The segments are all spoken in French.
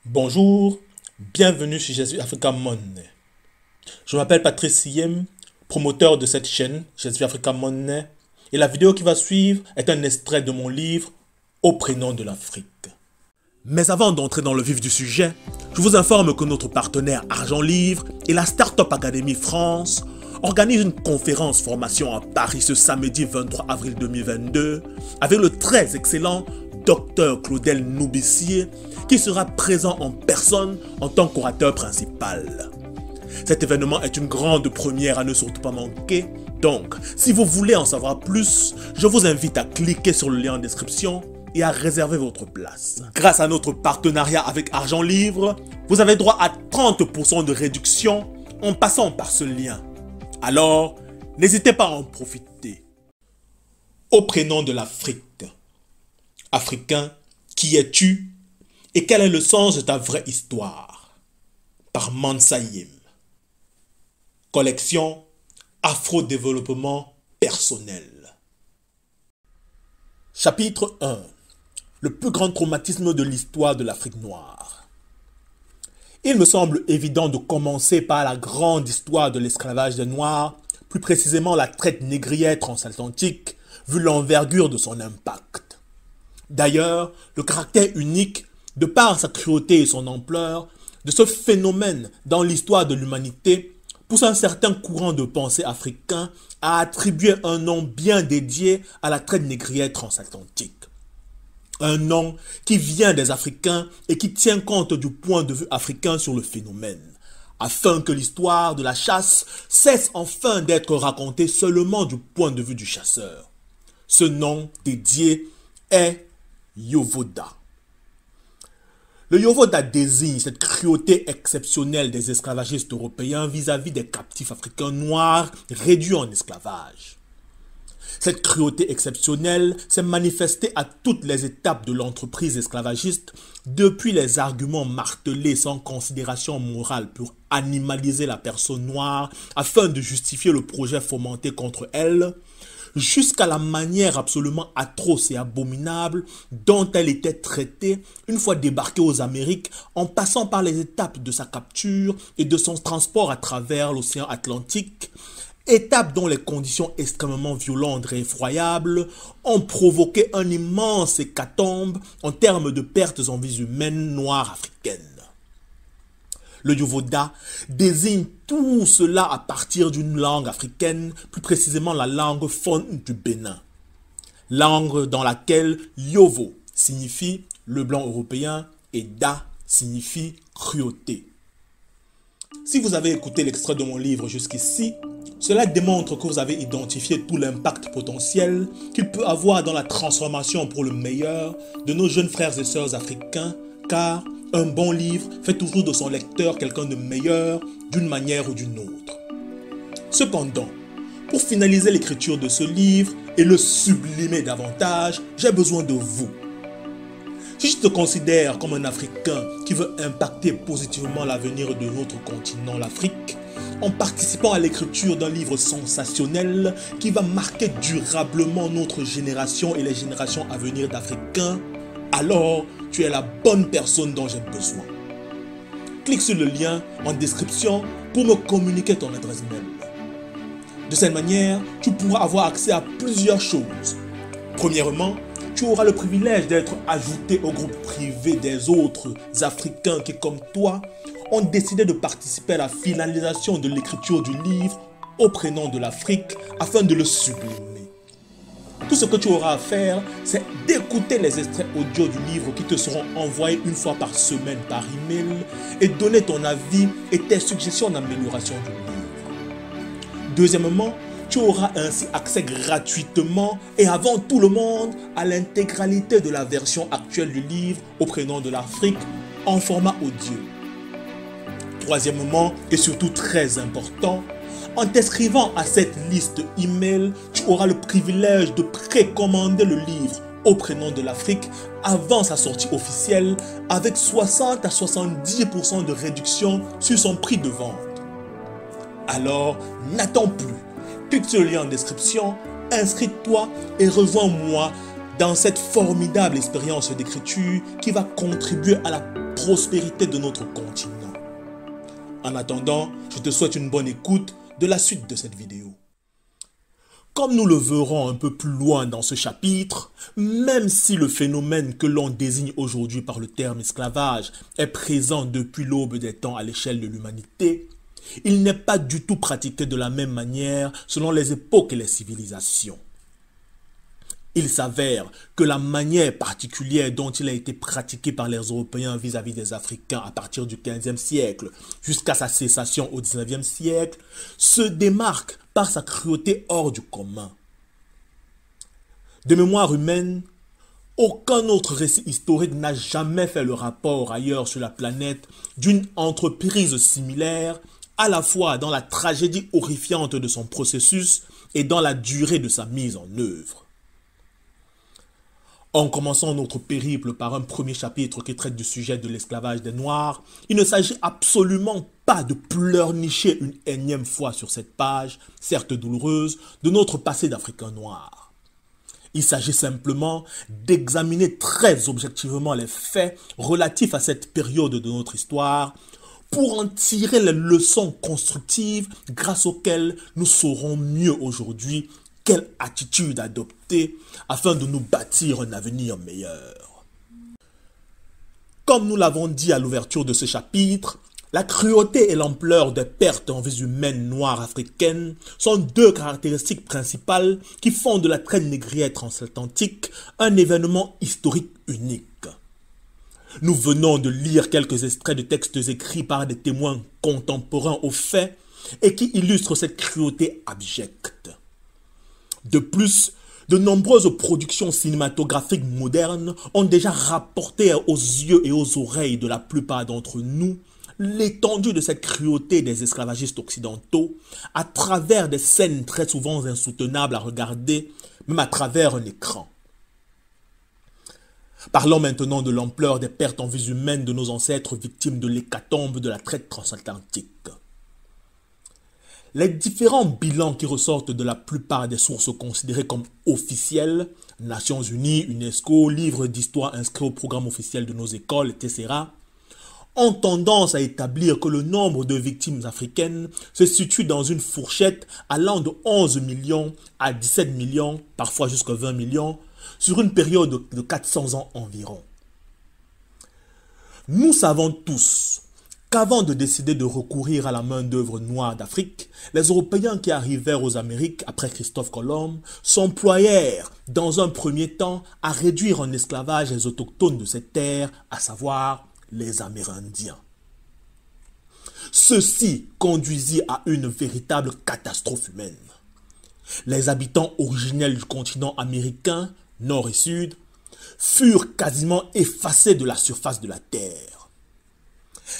Bonjour, bienvenue sur Je suis Africa Money. Je m'appelle Patrice Siem, promoteur de cette chaîne, Je suis Africa Money, et la vidéo qui va suivre est un extrait de mon livre Au prénom de l'Afrique. Mais avant d'entrer dans le vif du sujet, je vous informe que notre partenaire Argent Livre et la Startup Academy France organisent une conférence formation à Paris ce samedi 23 avril 2022 avec le très excellent Dr Claudel Noubissier qui sera présent en personne en tant qu'orateur principal. Cet événement est une grande première à ne surtout pas manquer, donc si vous voulez en savoir plus, je vous invite à cliquer sur le lien en description et à réserver votre place. Grâce à notre partenariat avec Argent Livre, vous avez droit à 30% de réduction en passant par ce lien. Alors, n'hésitez pas à en profiter. Au prénom de l'Afrique. Africain, qui es-tu et quel est le sens de ta vraie histoire? Par Mansa Yim. Collection Afro-développement personnel. Chapitre 1. Le plus grand traumatisme de l'histoire de l'Afrique noire. Il me semble évident de commencer par la grande histoire de l'esclavage des Noirs, plus précisément la traite négrière transatlantique, vu l'envergure de son impact. D'ailleurs, le caractère unique, de par sa cruauté et son ampleur, de ce phénomène dans l'histoire de l'humanité pousse un certain courant de pensée africain à attribuer un nom bien dédié à la traite négrière transatlantique. Un nom qui vient des Africains et qui tient compte du point de vue africain sur le phénomène, afin que l'histoire de la chasse cesse enfin d'être racontée seulement du point de vue du chasseur. Ce nom dédié est Yovoda. Le Yovoda désigne cette cruauté exceptionnelle des esclavagistes européens vis-à-vis des captifs africains noirs réduits en esclavage. Cette cruauté exceptionnelle s'est manifestée à toutes les étapes de l'entreprise esclavagiste, depuis les arguments martelés sans considération morale pour animaliser la personne noire afin de justifier le projet fomenté contre elle, jusqu'à la manière absolument atroce et abominable dont elle était traitée une fois débarquée aux Amériques, en passant par les étapes de sa capture et de son transport à travers l'océan Atlantique, étapes dont les conditions extrêmement violentes et effroyables ont provoqué un immense hécatombe en termes de pertes en vies humaines noires africaines. Le Yovoda désigne tout cela à partir d'une langue africaine, plus précisément la langue Fon du Bénin. Langue dans laquelle Yovo signifie le blanc européen et Da signifie cruauté. Si vous avez écouté l'extrait de mon livre jusqu'ici, cela démontre que vous avez identifié tout l'impact potentiel qu'il peut avoir dans la transformation pour le meilleur de nos jeunes frères et sœurs africains, car un bon livre fait toujours de son lecteur quelqu'un de meilleur d'une manière ou d'une autre. Cependant, pour finaliser l'écriture de ce livre et le sublimer davantage, j'ai besoin de vous. Si je te considère comme un Africain qui veut impacter positivement l'avenir de notre continent, l'Afrique, en participant à l'écriture d'un livre sensationnel qui va marquer durablement notre génération et les générations à venir d'Africains, alors tu es la bonne personne dont j'ai besoin. Clique sur le lien en description pour me communiquer ton adresse mail. De cette manière, tu pourras avoir accès à plusieurs choses. Premièrement, tu auras le privilège d'être ajouté au groupe privé des autres Africains qui, comme toi, ont décidé de participer à la finalisation de l'écriture du livre Au prénom de l'Afrique afin de le sublimer. Tout ce que tu auras à faire, c'est d'écouter les extraits audio du livre qui te seront envoyés une fois par semaine par email et donner ton avis et tes suggestions d'amélioration du livre. Deuxièmement, tu auras ainsi accès gratuitement et avant tout le monde à l'intégralité de la version actuelle du livre Au prénom de l'Afrique en format audio. Troisièmement, et surtout très important, en t'inscrivant à cette liste email, tu auras le privilège de précommander le livre Au prénom de l'Afrique avant sa sortie officielle avec 60 à 70% de réduction sur son prix de vente. Alors, n'attends plus. Clique sur le lien en description, inscris-toi et rejoins-moi dans cette formidable expérience d'écriture qui va contribuer à la prospérité de notre continent. En attendant, je te souhaite une bonne écoute de la suite de cette vidéo. Comme nous le verrons un peu plus loin dans ce chapitre, même si le phénomène que l'on désigne aujourd'hui par le terme esclavage est présent depuis l'aube des temps à l'échelle de l'humanité, il n'est pas du tout pratiqué de la même manière selon les époques et les civilisations. Il s'avère que la manière particulière dont il a été pratiqué par les Européens vis-à-vis des Africains à partir du XVe siècle jusqu'à sa cessation au XIXe siècle se démarque par sa cruauté hors du commun. De mémoire humaine, aucun autre récit historique n'a jamais fait le rapport ailleurs sur la planète d'une entreprise similaire, à la fois dans la tragédie horrifiante de son processus et dans la durée de sa mise en œuvre. En commençant notre périple par un premier chapitre qui traite du sujet de l'esclavage des Noirs, il ne s'agit absolument pas de pleurnicher une énième fois sur cette page, certes douloureuse, de notre passé d'Africains noirs. Il s'agit simplement d'examiner très objectivement les faits relatifs à cette période de notre histoire pour en tirer les leçons constructives grâce auxquelles nous saurons mieux aujourd'hui quelle attitude adopter afin de nous bâtir un avenir meilleur. Comme nous l'avons dit à l'ouverture de ce chapitre, la cruauté et l'ampleur des pertes en vies humaines noires africaines sont deux caractéristiques principales qui font de la traite négrière transatlantique un événement historique unique. Nous venons de lire quelques extraits de textes écrits par des témoins contemporains aux faits et qui illustrent cette cruauté abjecte. De plus, de nombreuses productions cinématographiques modernes ont déjà rapporté aux yeux et aux oreilles de la plupart d'entre nous l'étendue de cette cruauté des esclavagistes occidentaux à travers des scènes très souvent insoutenables à regarder, même à travers un écran. Parlons maintenant de l'ampleur des pertes en vies humaines de nos ancêtres victimes de l'hécatombe de la traite transatlantique. Les différents bilans qui ressortent de la plupart des sources considérées comme officielles, Nations Unies, UNESCO, livres d'histoire inscrits au programme officiel de nos écoles, etc., ont tendance à établir que le nombre de victimes africaines se situe dans une fourchette allant de 11 millions à 17 millions, parfois jusqu'à 20 millions, sur une période de 400 ans environ. Nous savons tous qu'avant de décider de recourir à la main-d'œuvre noire d'Afrique, les Européens qui arrivèrent aux Amériques après Christophe Colomb s'employèrent dans un premier temps à réduire en esclavage les autochtones de cette terre, à savoir les Amérindiens. Ceci conduisit à une véritable catastrophe humaine. Les habitants originels du continent américain, nord et sud, furent quasiment effacés de la surface de la terre.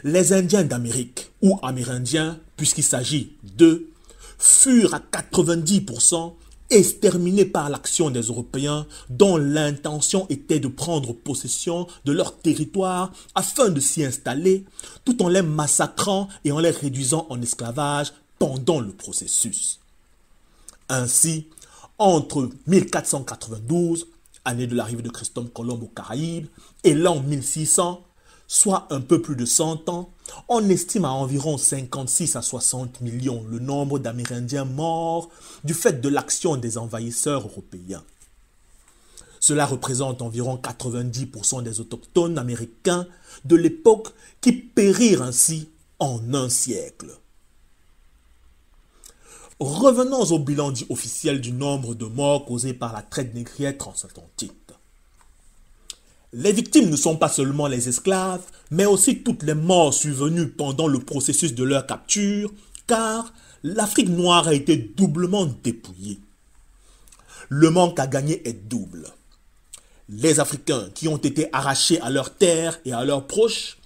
Les Indiens d'Amérique, ou Amérindiens, puisqu'il s'agit d'eux, furent à 90% exterminés par l'action des Européens dont l'intention était de prendre possession de leur territoire afin de s'y installer, tout en les massacrant et en les réduisant en esclavage pendant le processus. Ainsi, entre 1492, année de l'arrivée de Christophe Colomb aux Caraïbes, et l'an 1600, soit un peu plus de 100 ans, on estime à environ 56 à 60 millions le nombre d'Amérindiens morts du fait de l'action des envahisseurs européens. Cela représente environ 90% des autochtones américains de l'époque qui périrent ainsi en un siècle. Revenons au bilan dit officiel du nombre de morts causés par la traite négrière transatlantique. Les victimes ne sont pas seulement les esclaves, mais aussi toutes les morts survenues pendant le processus de leur capture, car l'Afrique noire a été doublement dépouillée. Le manque à gagner est double. Les Africains qui ont été arrachés à leurs terres et à leurs proches,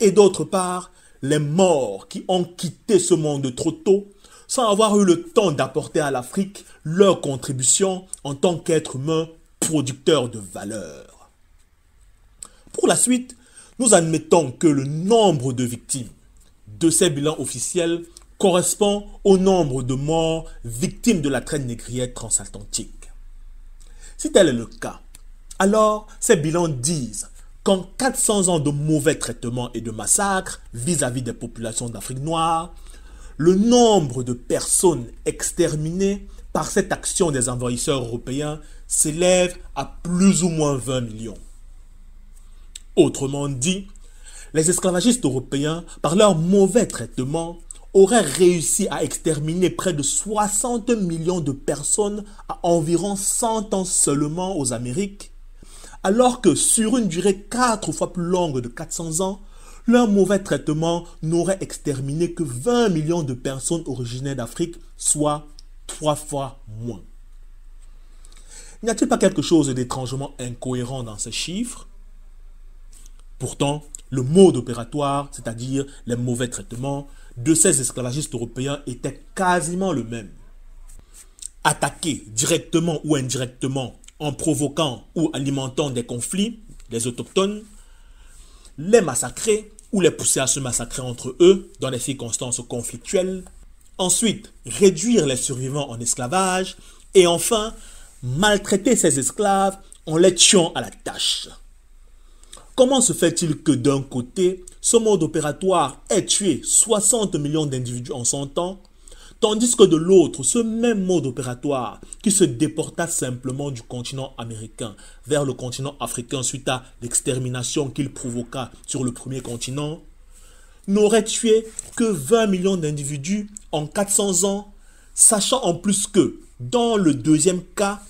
et d'autre part, les morts qui ont quitté ce monde trop tôt, sans avoir eu le temps d'apporter à l'Afrique leur contribution en tant qu'être humain producteur de valeur. Pour la suite, nous admettons que le nombre de victimes de ces bilans officiels correspond au nombre de morts victimes de la traite négrière transatlantique. Si tel est le cas, alors ces bilans disent qu'en 400 ans de mauvais traitements et de massacres vis-à-vis des populations d'Afrique noire, le nombre de personnes exterminées par cette action des envahisseurs européens s'élève à plus ou moins 20 millions. Autrement dit, les esclavagistes européens, par leur mauvais traitement, auraient réussi à exterminer près de 60 millions de personnes à environ 100 ans seulement aux Amériques, alors que sur une durée 4 fois plus longue de 400 ans, leur mauvais traitement n'aurait exterminé que 20 millions de personnes originaires d'Afrique, soit 3 fois moins. N'y a-t-il pas quelque chose d'étrangement incohérent dans ces chiffres? Pourtant, le mode opératoire, c'est-à-dire les mauvais traitements, de ces esclavagistes européens était quasiment le même. Attaquer directement ou indirectement en provoquant ou alimentant des conflits, les autochtones, les massacrer ou les pousser à se massacrer entre eux dans des circonstances conflictuelles, ensuite réduire les survivants en esclavage et enfin maltraiter ces esclaves en les tuant à la tâche. Comment se fait-il que d'un côté, ce mode opératoire ait tué 60 millions d'individus en 100 ans, tandis que de l'autre, ce même mode opératoire qui se déporta simplement du continent américain vers le continent africain suite à l'extermination qu'il provoqua sur le premier continent, n'aurait tué que 20 millions d'individus en 400 ans, sachant en plus que, dans le deuxième cas,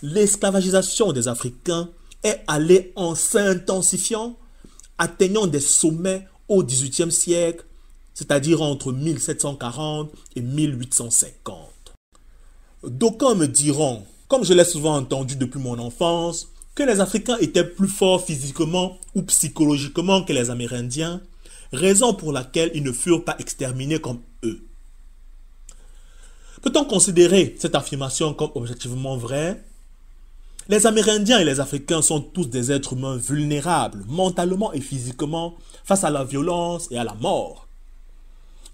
l'esclavagisation des Africains est allée en s'intensifiant, atteignant des sommets au XVIIIe siècle, c'est-à-dire entre 1740 et 1850. D'aucuns me diront, comme je l'ai souvent entendu depuis mon enfance, que les Africains étaient plus forts physiquement ou psychologiquement que les Amérindiens, raison pour laquelle ils ne furent pas exterminés comme eux. Peut-on considérer cette affirmation comme objectivement vraie? Les Amérindiens et les Africains sont tous des êtres humains vulnérables, mentalement et physiquement, face à la violence et à la mort.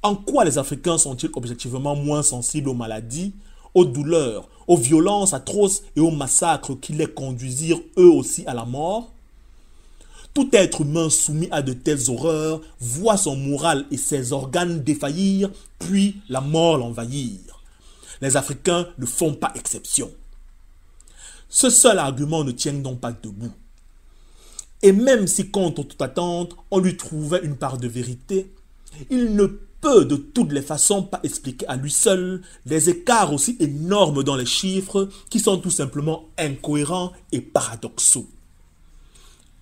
En quoi les Africains sont-ils objectivement moins sensibles aux maladies, aux douleurs, aux violences atroces et aux massacres qui les conduisirent eux aussi à la mort? Tout être humain soumis à de telles horreurs voit son moral et ses organes défaillir, puis la mort l'envahir. Les Africains ne font pas exception. Ce seul argument ne tient donc pas debout. Et même si contre toute attente, on lui trouvait une part de vérité, il ne peut de toutes les façons pas expliquer à lui seul des écarts aussi énormes dans les chiffres qui sont tout simplement incohérents et paradoxaux.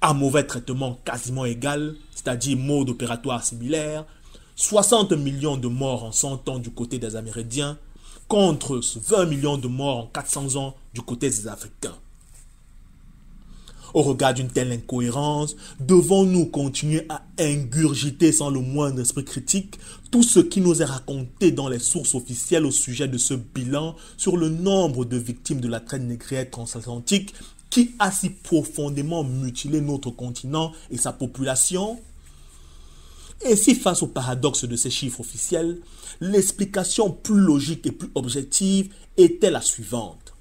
À mauvais traitement quasiment égal, c'est-à-dire mode opératoire similaire, 60 millions de morts en 100 ans du côté des Amérindiens, contre 20 millions de morts en 400 ans du côté des Africains. Au regard d'une telle incohérence, devons-nous continuer à ingurgiter sans le moindre esprit critique tout ce qui nous est raconté dans les sources officielles au sujet de ce bilan sur le nombre de victimes de la traite négrière transatlantique qui a si profondément mutilé notre continent et sa population? Et si face au paradoxe de ces chiffres officiels, l'explication plus logique et plus objective était la suivante.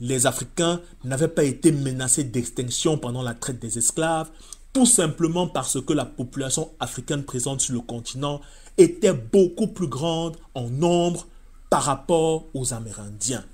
Les Africains n'avaient pas été menacés d'extinction pendant la traite des esclaves, tout simplement parce que la population africaine présente sur le continent était beaucoup plus grande en nombre par rapport aux Amérindiens.